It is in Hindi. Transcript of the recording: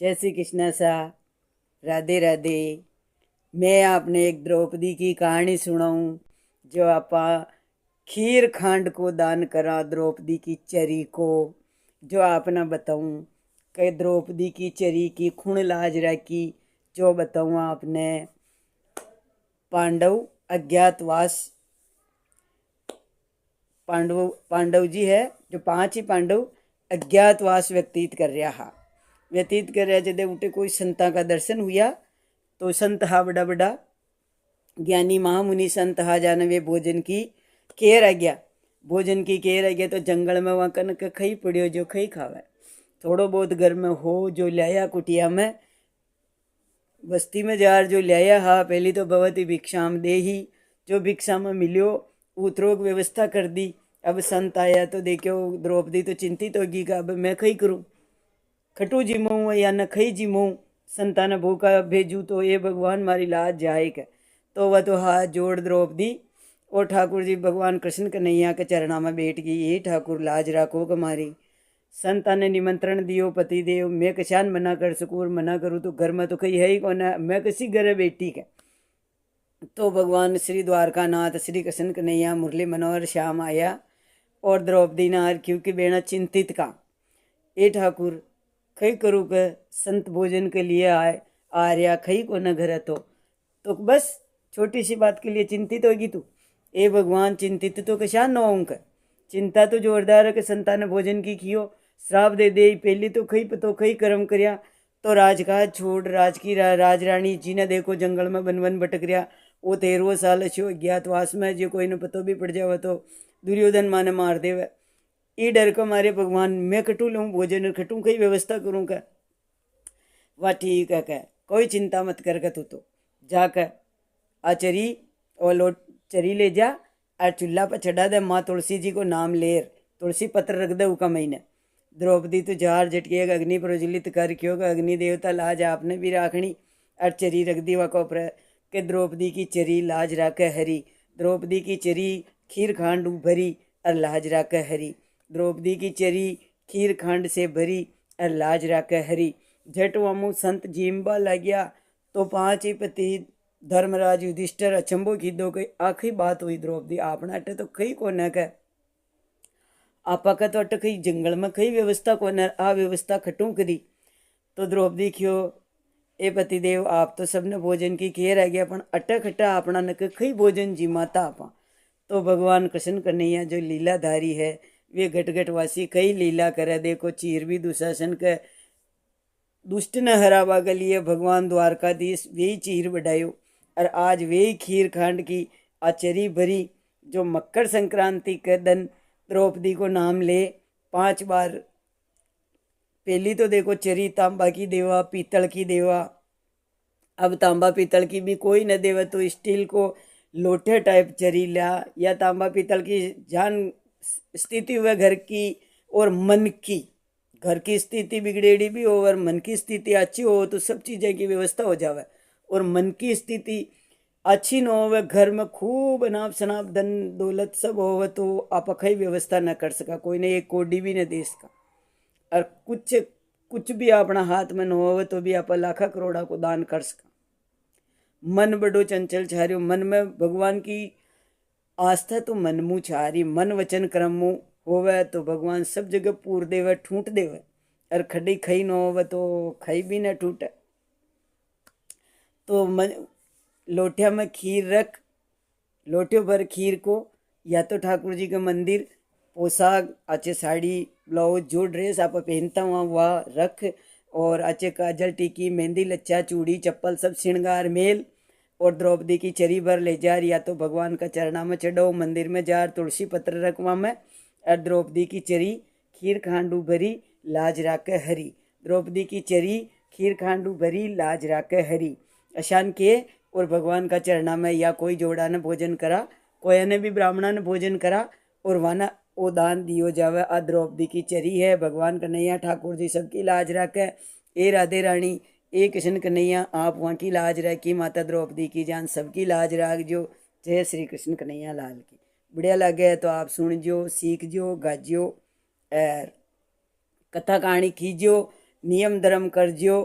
जय श्री कृष्ण सा। राधे राधे। मैं आपने एक द्रौपदी की कहानी सुनाऊं जो आपा खीर खांड को दान करा द्रौपदी की चरी को। जो आपने बताऊं कि द्रौपदी की चरी की खून लाज रखी। जो बताऊं आपने पांडव अज्ञातवास पांडव जी है जो 5 ही पांडव अज्ञातवास व्यतीत कर रहा जब उठे कोई संता का दर्शन हुआ तो संत हा बड़ा बड़ा ज्ञानी महामुनि संत हा जाने वे भोजन की केर आ गया तो जंगल में वहाँ कनक खई पड़ियो जो खई खावे। थोड़ो बहुत घर में हो जो लाया कुटिया में बस्ती में जार जो लाया हा पहली तो भगवती भिक्षाम दे ही जो भिक्षा में मिलियो उतरोग व्यवस्था कर दी। अब संत आया तो देखो द्रौपदी तो चिंतित होगी कि अब मैं कहीं करूं, खटू जिमूँ या न खई जिमूँ, संतान भूखा भेजू तो ये भगवान मारी लाज जाए के। तो वह तो हाथ जोड़ द्रौपदी और ठाकुर जी भगवान कृष्ण कन्हैया के चरणा में बैठ गई। ये ठाकुर लाज राखो कमारी। संता ने निमंत्रण दियो पति देव मैं कशान मना कर सकूँ और मना करूँ तो घर में तो कहीं है ही कौन, मैं किसी घर बैठी के। तो भगवान श्री द्वारकानाथ श्री कृष्ण कन्हैया मुरली मनोहर श्याम आया और द्रौपदी ने क्योंकि बेना चिंतित का ए ठाकुर खई करूँ के संत भोजन के लिए आ रहा खई को न घर तो बस छोटी सी बात के लिए चिंतित होगी तू। ए भगवान चिंतित तो कशान न होऊं चिंता तो जोरदार है कि संतान भोजन की खियो श्राप दे पहली तो खई कर्म करया तो राजकाज छोड़ राज रानी जी ने देखो जंगल में वन वन भटक रहा। वो 13 साल छो अज्ञातवास में जो कोई ने पतो भी पड़ जावे तो दुर्योधन माने मार देवे। ई डर को मारे भगवान मैं कटू लूँ भोजन खटू कई व्यवस्था करूँ का। वाह ठीक है कह कोई चिंता मत कर तू तो जाकर आचरी और लोट चरी ले जा और चूल्हा पर चढ़ा दे माँ तुलसी जी को नाम लेर तुलसी पत्र रख दे उका महीने। द्रौपदी तो जार झटके अग्नि प्रज्वलित कर क्यों अग्नि देवता लाज आपने भी राखनी और चरी रख दी वह ऊपर के द्रौपदी की चरी लाज राखे हरी। द्रौपदी की चरी खीर खांड भरी और लाज राखे हरी। द्रौपदी की चरी खीर खांड से भरी और लाज राखे हरी। झट वामू संत जीम्बा लग गया तो 5 ही पति धर्मराज युधिष्ठिर अचंबो कीधो कई आखिरी बात हुई द्रौपदी आपने अटे तो कई कोने का आपा का तो अटे कई जंगल में कई व्यवस्था कोने आ व्यवस्था खटू करी। तो द्रौपदी क्यों ए पतिदेव आप तो सबने भोजन की किए रह गया पण अटे खट्टा अपना न कई भोजन जी माता आपा। तो भगवान कृष्ण कन्हैया जो लीलाधारी है वे घट घटवासी कई लीला करे। देखो चीर भी दुशासन के दुष्ट न हरावा के लिए भगवान द्वारकाधीश वे चीर बढ़ायो और आज वे खीर खांड की आचरी भरी जो मकर संक्रांति के दिन द्रौपदी को नाम ले 5 बार। पहली तो देखो चरी तांबा की देवा पीतल की देवा। अब तांबा पीतल की भी कोई न देवा तो स्टील को लोटे टाइप चरी ला या तांबा पीतल की जान स्थिति हुए घर की और मन की घर की स्थिति बिगड़ेड़ी भी हो और मन की स्थिति अच्छी हो तो सब चीज़ें की व्यवस्था हो जावे। और मन की स्थिति अच्छी न हो घर में खूब अनाप शनाप धन दौलत सब हो तो आप कई व्यवस्था न कर सका कोई ने एक कोडी भी न दे सका। और कुछ भी अपना हाथ में न हो तो भी आप लाखा करोड़ा को दान कर सका। मन बड़ो चंचल छारियो मन में भगवान की आस्था तो मन मुँह छारी मन वचन कर्म मुँह होवे तो भगवान सब जगह पूर देवे ठूट देवे। और खड़ी खई न होवे तो खई भी न ठूटे। तो लोटिया में खीर रख लोटियों भर खीर को या तो ठाकुर जी के मंदिर पोशाक अच्छे साड़ी ब्लाउज जो ड्रेस आप पहनता हुआ वह रख और अच्छे काजल टीकी मेहंदी लच्छा चूड़ी चप्पल सब श्रृंगार मेल और द्रौपदी की चरी भर ले जार या तो भगवान का चरणा में चढ़ो मंदिर में जार तुलसी पत्र रखवा में और द्रौपदी की चरी खीर खांडू भरी लाज राके हरी। द्रौपदी की चरी खीर खांडू भरी लाज राके हरी अशान के और भगवान का चरणा में या कोई जोड़ा ने भोजन करा कोई ने भी ब्राह्मणा ने भोजन करा और वाना वो दान दियो जावे। आ द्रौपदी की चरी है भगवान कन्हैया ठाकुर जी सबकी लाज राखे। ए राधे रानी ए कृष्ण कन्हैया आप वहाँ की लाज रखी माता द्रौपदी की जान सबकी लाज राख जो। जय श्री कृष्ण कन्हैया लाल की। बढ़िया लगे तो आप सुन जो सीख जो गाजियो और कथा कहानी कीजियो नियम धर्म करजो।